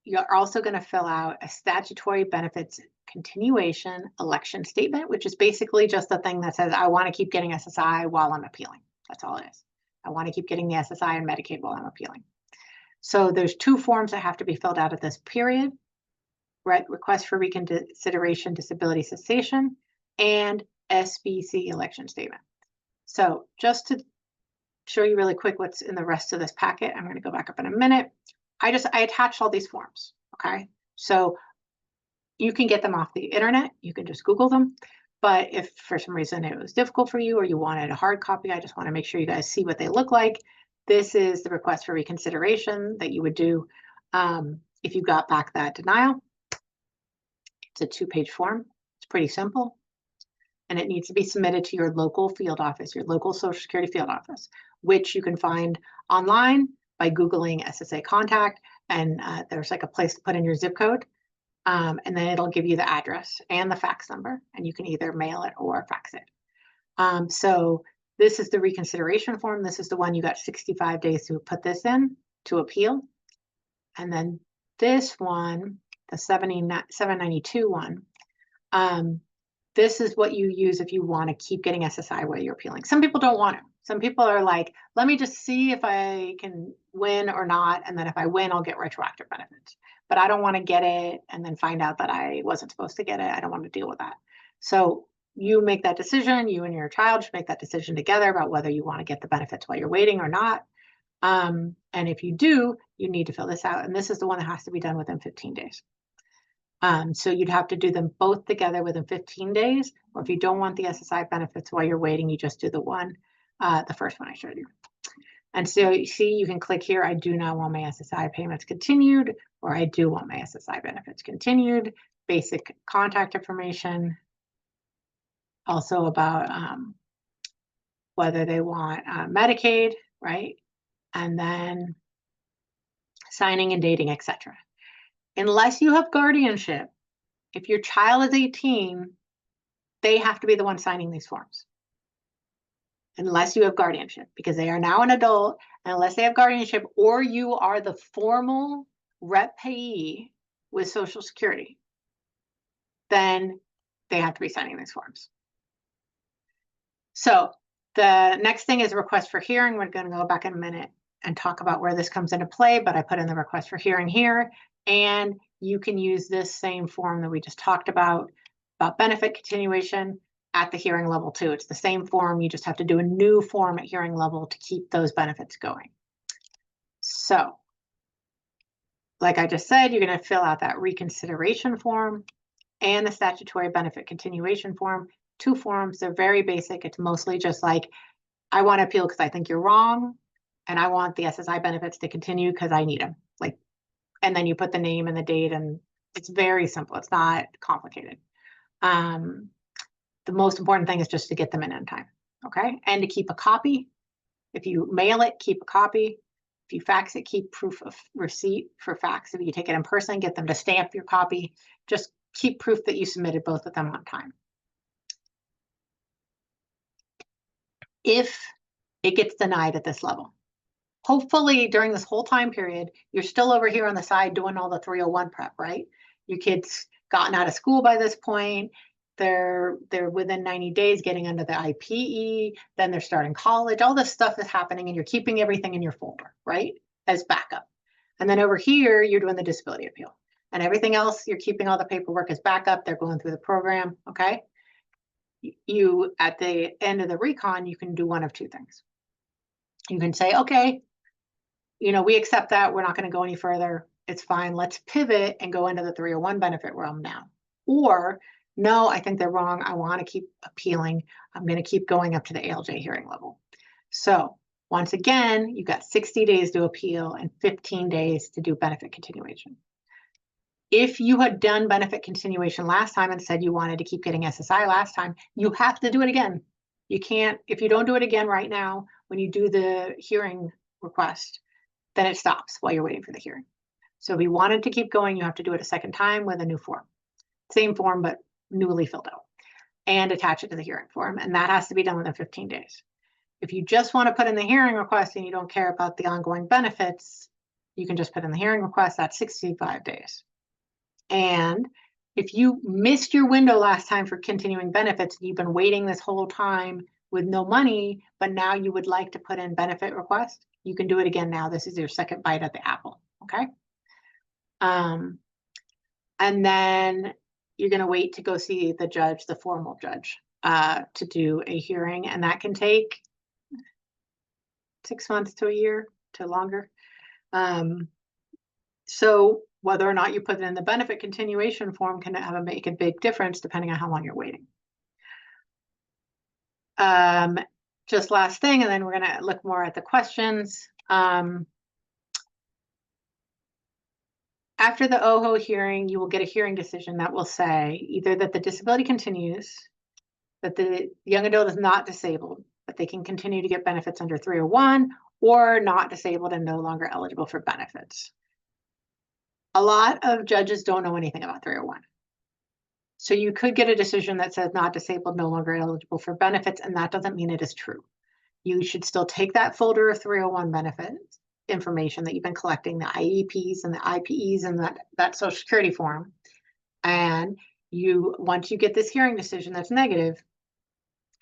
[SPEAKER 2] you're also going to fill out a statutory benefits continuation election statement, which is basically just a thing that says, I want to keep getting SSI while I'm appealing. That's all it is. I want to keep getting the SSI and Medicaid while I'm appealing. So there's 2 forms that have to be filled out at this period, right? Request for reconsideration, disability cessation, and SBC election statement. So just to show you really quick what's in the rest of this packet, I'm going to go back up in a minute. I attached all these forms, okay? So you can get them off the internet. You can just Google them. But if for some reason it was difficult for you or you wanted a hard copy, I just want to make sure you guys see what they look like. This is the request for reconsideration that you would do if you got back that denial. It's a 2-page form. It's pretty simple. And it needs to be submitted to your local field office, your local Social Security field office, which you can find online by Googling SSA contact. And there's like a place to put in your zip code. And then it'll give you the address and the fax number, and you can either mail it or fax it. So this is the reconsideration form. This is the one you got 65 days to put this in to appeal. And then this one, the 792 one, this is what you use if you want to keep getting SSI while you're appealing. Some people don't want it. Some people are like, let me just see if I can win or not. And then if I win, I'll get retroactive benefits. But I don't want to get it and then find out that I wasn't supposed to get it. I don't want to deal with that. So you make that decision. You and your child should make that decision together about whether you want to get the benefits while you're waiting or not. And if you do, you need to fill this out. And this is the one that has to be done within 15 days. So you'd have to do them both together within 15 days, or if you don't want the SSI benefits while you're waiting, you just do the first one I showed you. And so you see, you can click here, I do not want my SSI payments continued, or I do want my SSI benefits continued, basic contact information, also about whether they want Medicaid, right? And then signing and dating, etc. Unless you have guardianship, if your child is 18, they have to be the one signing these forms. Unless you have guardianship, because they are now an adult, unless they have guardianship, or you are the formal rep payee with Social Security, then they have to be signing these forms. So the next thing is a request for hearing. We're going to go back in a minute and talk about where this comes into play, but I put in the request for hearing here, and you can use this same form that we just talked about benefit continuation at the hearing level too. It's the same form, you just have to do a new form at hearing level to keep those benefits going. So, like I just said, you're going to fill out that reconsideration form and the statutory benefit continuation form. 2 forms, they're very basic. It's mostly just like, I want to appeal because I think you're wrong, and I want the SSI benefits to continue because I need them. Like, and then you put the name and the date, and it's very simple. It's not complicated. The most important thing is just to get them in time, okay? And to keep a copy. If you mail it, keep a copy. If you fax it, keep proof of receipt for fax. If you take it in person, get them to stamp your copy. Just keep proof that you submitted both of them on time. If it gets denied at this level, hopefully during this whole time period, you're still over here on the side doing all the 301 prep, right? Your kid's gotten out of school by this point. They're within 90 days getting under the IPE, then they're starting college. All this stuff is happening, and you're keeping everything in your folder, right? As backup. And then over here, you're doing the disability appeal. And everything else, you're keeping all the paperwork as backup. They're going through the program, okay? You, at the end of the recon, you can do one of 2 things. You can say, okay, you know, we accept that. We're not going to go any further. It's fine. Let's pivot and go into the 301 benefit realm now. Or, no, I think they're wrong. I want to keep appealing. I'm going to keep going up to the ALJ hearing level. So once again, you've got 60 days to appeal and 15 days to do benefit continuation. If you had done benefit continuation last time and said you wanted to keep getting SSI last time, you have to do it again. You can't, if you don't do it again right now, when you do the hearing request, then it stops while you're waiting for the hearing. So if you wanted to keep going, you have to do it a second time with a new form. Same form, but newly filled out, and attach it to the hearing form. And that has to be done within 15 days. If you just want to put in the hearing request and you don't care about the ongoing benefits, you can just put in the hearing request. That's 65 days. And if you missed your window last time for continuing benefits, you've been waiting this whole time with no money, but now you would like to put in benefit request, you can do it again now. This is your second bite at the apple, okay? And then you're going to wait to go see the judge, the formal judge, to do a hearing, and that can take 6 months to a year to longer. So whether or not you put it in the benefit continuation form can make a big difference depending on how long you're waiting. Just last thing, and then we're going to look more at the questions. After the OHO hearing, you will get a hearing decision that will say either that the disability continues, that the young adult is not disabled, but they can continue to get benefits under 301, or not disabled and no longer eligible for benefits. A lot of judges don't know anything about 301. So you could get a decision that says not disabled, no longer eligible for benefits, and that doesn't mean it is true. You should still take that folder of 301 benefits information that you've been collecting, the IEPs and the IPEs and that Social Security form. And once you get this hearing decision that's negative,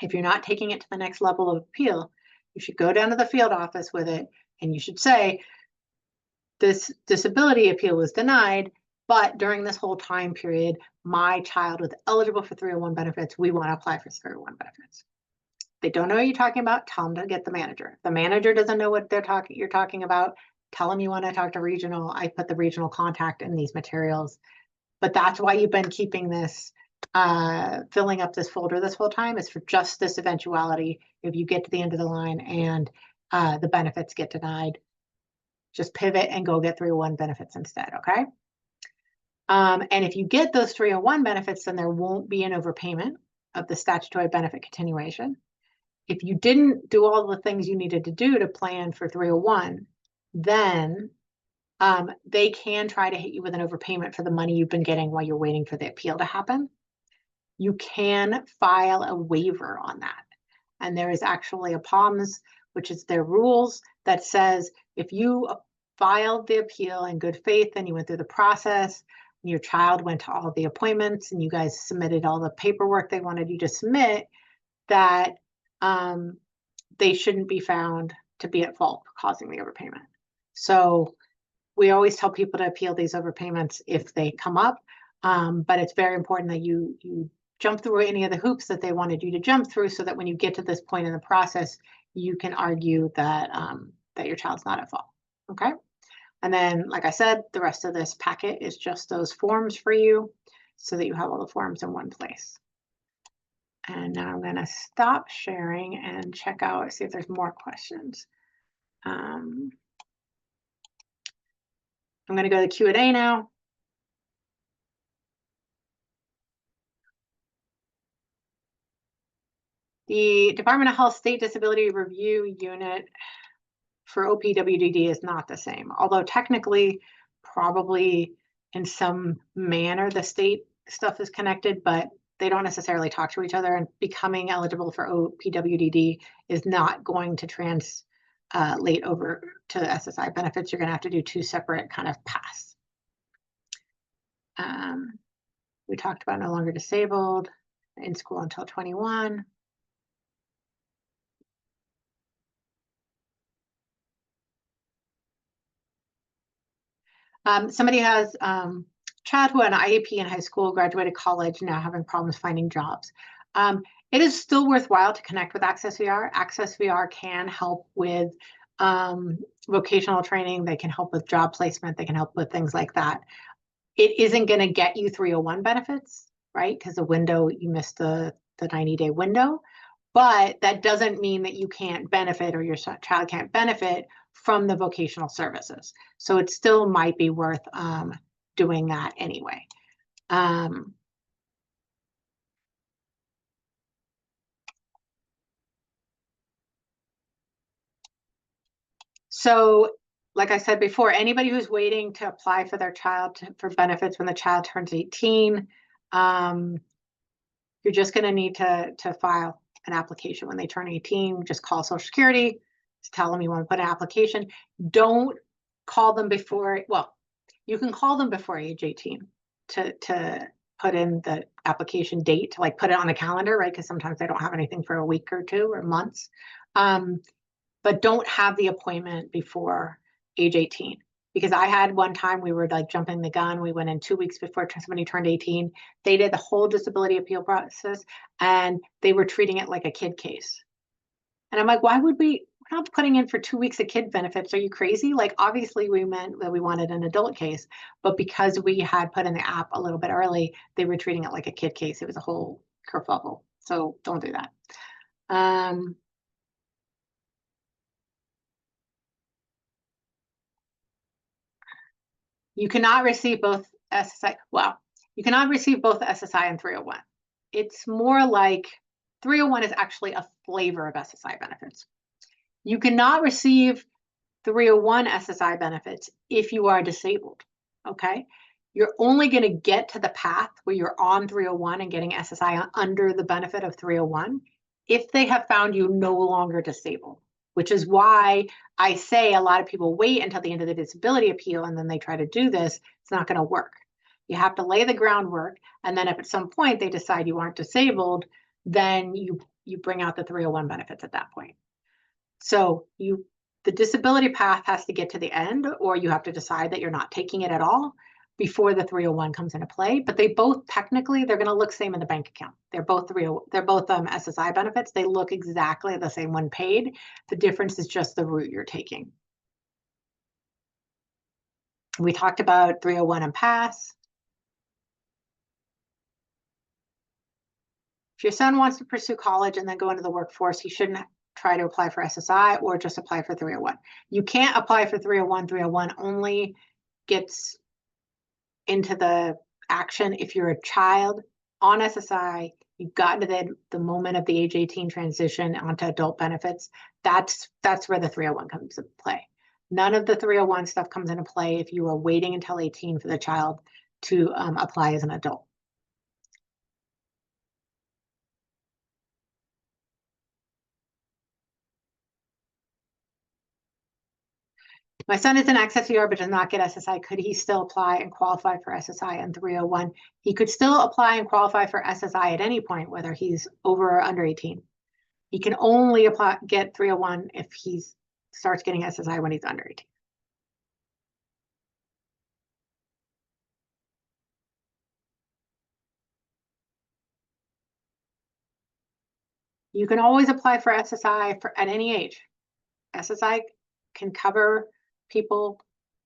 [SPEAKER 2] if you're not taking it to the next level of appeal, you should go down to the field office with it, and you should say, this disability appeal was denied, but during this whole time period, my child was eligible for 301 benefits. We want to apply for 301 benefits. They don't know what you're talking about, tell them to get the manager. If the manager doesn't know what you're talking about, tell them you want to talk to regional. I put the regional contact in these materials. But that's why you've been keeping this, filling up this folder this whole time, is for just this eventuality. If you get to the end of the line and the benefits get denied, just pivot and go get 301 benefits instead, okay? And if you get those 301 benefits, then there won't be an overpayment of the statutory benefit continuation. If you didn't do all the things you needed to do to plan for 301, then they can try to hit you with an overpayment for the money you've been getting while you're waiting for the appeal to happen. You can file a waiver on that. And there is actually a POMS, which is their rules, that says if you filed the appeal in good faith and you went through the process, and your child went to all the appointments and you guys submitted all the paperwork they wanted you to submit, that they shouldn't be found to be at fault for causing the overpayment. So we always tell people to appeal these overpayments if they come up, but it's very important that you jump through any of the hoops that they wanted you to jump through, so that when you get to this point in the process, you can argue that that your child's not at fault. Okay. And then, like I said, the rest of this packet is just those forms for you, so that you have all the forms in one place. And now I'm going to stop sharing and check out, see if there's more questions. I'm going to go to Q&A now. The Department of Health State Disability Review Unit for OPWDD is not the same, although technically, probably in some manner, the state stuff is connected, but they don't necessarily talk to each other, and becoming eligible for OPWDD is not going to translate over to SSI benefits. You're going to have to do two separate kind of paths. We talked about no longer disabled, in school until 21. Somebody has child who had an IEP in high school, graduated college, now having problems finding jobs. It is still worthwhile to connect with Access VR. Access VR can help with vocational training. They can help with job placement. They can help with things like that. It isn't going to get you 301 benefits, right? Because the window, you missed the 90-day window. But that doesn't mean that you can't benefit, or your child can't benefit from the vocational services. So it still might be worth doing that anyway. So like I said before, anybody who's waiting to apply for their child for benefits when the child turns 18, you're just going to need to file an application when they turn 18. Just call Social Security, just tell them you want to put an application. Don't call them before, well, you can call them before age 18 to put in the application date, to like put it on the calendar, right? Because sometimes they don't have anything for a week or two or months. But don't have the appointment before age 18. Because I had one time we were like jumping the gun. We went in 2 weeks before somebody turned 18. They did the whole disability appeal process and they were treating it like a kid case. And I'm like, why would we're not putting in for 2 weeks of kid benefits? Are you crazy? Like, obviously we meant that we wanted an adult case, but because we had put in the app a little bit early, they were treating it like a kid case. It was a whole kerfuffle. So don't do that. You cannot receive both SSI. Well, you cannot receive both SSI and 301. It's more like 301 is actually a flavor of SSI benefits. You cannot receive 301 SSI benefits if you are disabled, okay? You're only going to get to the path where you're on 301 and getting SSI under the benefit of 301 if they have found you no longer disabled, which is why I say a lot of people wait until the end of the disability appeal and then they try to do this. It's not going to work. You have to lay the groundwork, and then if at some point they decide you aren't disabled, then you bring out the 301 benefits at that point. So the disability path has to get to the end, or you have to decide that you're not taking it at all before the 301 comes into play. But they both technically, they're going to look same in the bank account. They're both SSI benefits. They look exactly the same when paid. The difference is just the route you're taking. We talked about 301 and pass. If your son wants to pursue college and then go into the workforce, he shouldn't try to apply for SSI or just apply for 301. You can't apply for 301. 301 only gets into the action if you're a child on SSI, you've gotten to the moment of the age 18 transition onto adult benefits. That's where the 301 comes into play. None of the 301 stuff comes into play if you are waiting until 18 for the child to apply as an adult. My son is in access ER but does not get SSI. Could he still apply and qualify for SSI and 301? He could still apply and qualify for SSI at any point, whether he's over or under 18. He can only get 301 if he starts getting SSI when he's under 18. You can always apply for SSI at any age. SSI can cover people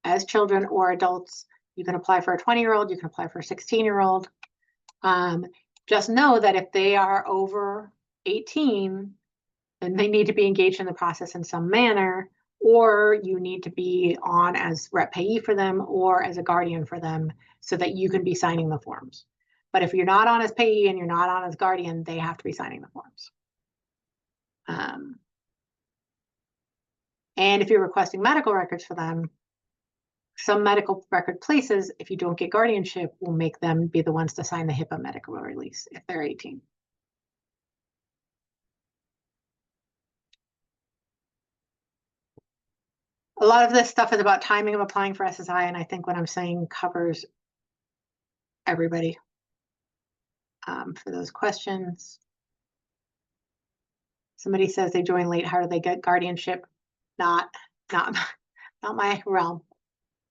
[SPEAKER 2] as children or adults. You can apply for a 20-year-old, you can apply for a 16-year-old. Just know that if they are over 18, then they need to be engaged in the process in some manner, or you need to be on as rep payee for them or as a guardian for them so that you can be signing the forms. But if you're not on as payee and you're not on as guardian, they have to be signing the forms. And if you're requesting medical records for them, some medical record places, if you don't get guardianship, will make them be the ones to sign the HIPAA medical release if they're 18. A lot of this stuff is about timing of applying for SSI, and I think what I'm saying covers everybody for those questions. Somebody says they join late. How do they get guardianship? Not my realm.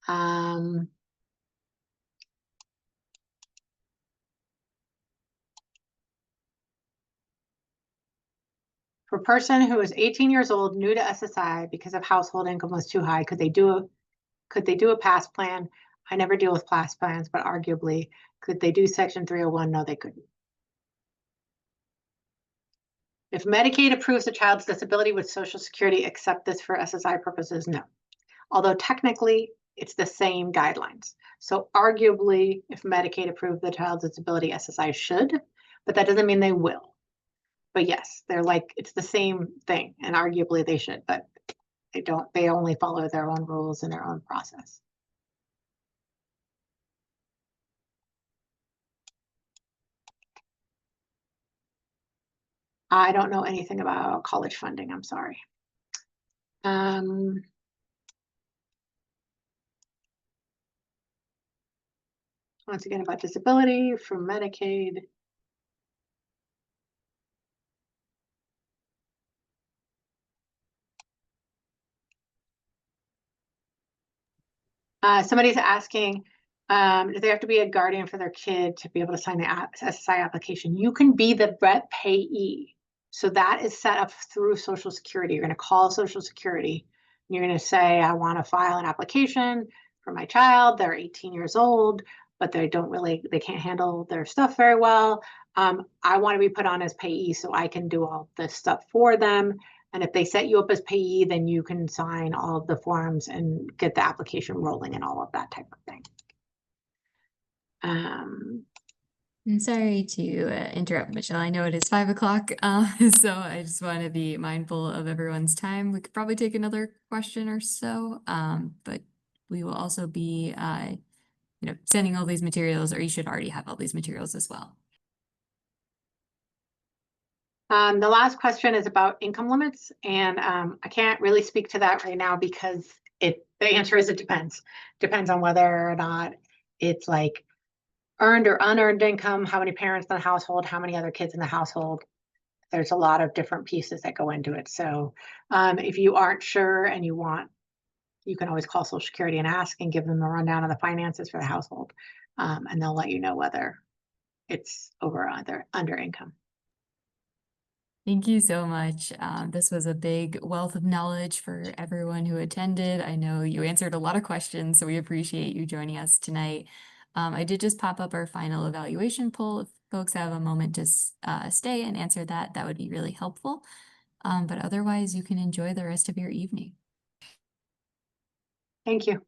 [SPEAKER 2] For a person who is 18 years old, new to SSI because of household income was too high, could they do a PASS plan? I never deal with PASS plans, but arguably, could they do Section 301? No, they couldn't. If Medicaid approves a child's disability, would Social Security accept this for SSI purposes? No. Although technically, it's the same guidelines. So arguably, if Medicaid approved the child's disability, SSI should, but that doesn't mean they will. But yes, they're like, it's the same thing, and arguably they should, but They only follow their own rules and their own process. I don't know anything about college funding, I'm sorry. Once again, about disability from Medicaid. Somebody's asking, do they have to be a guardian for their kid to be able to sign the SSI application? You can be the rep payee. So that is set up through Social Security. You're going to call Social Security. And you're going to say, I want to file an application for my child. They're 18 years old, but they can't handle their stuff very well. I want to be put on as payee so I can do all this stuff for them. And if they set you up as payee, then you can sign all of the forms and get the application rolling and all of that type of thing.
[SPEAKER 3] I'm sorry to interrupt, Michelle. I know it is 5 o'clock, so I just want to be mindful of everyone's time. We could probably take another question or so, but we will also be, sending all these materials, or you should already have all these materials as well.
[SPEAKER 2] The last question is about income limits, and I can't really speak to that right now because the answer is it depends. Depends on whether or not it's like earned or unearned income, how many parents in the household, how many other kids in the household. There's a lot of different pieces that go into it. So if you aren't sure and you can always call Social Security and ask and give them a rundown of the finances for the household, and they'll let you know whether it's over or under income.
[SPEAKER 3] Thank you so much. This was a big wealth of knowledge for everyone who attended. I know you answered a lot of questions, so we appreciate you joining us tonight. I did just pop up our final evaluation poll. If folks have a moment to stay and answer that, that would be really helpful. But otherwise, you can enjoy the rest of your evening.
[SPEAKER 2] Thank you.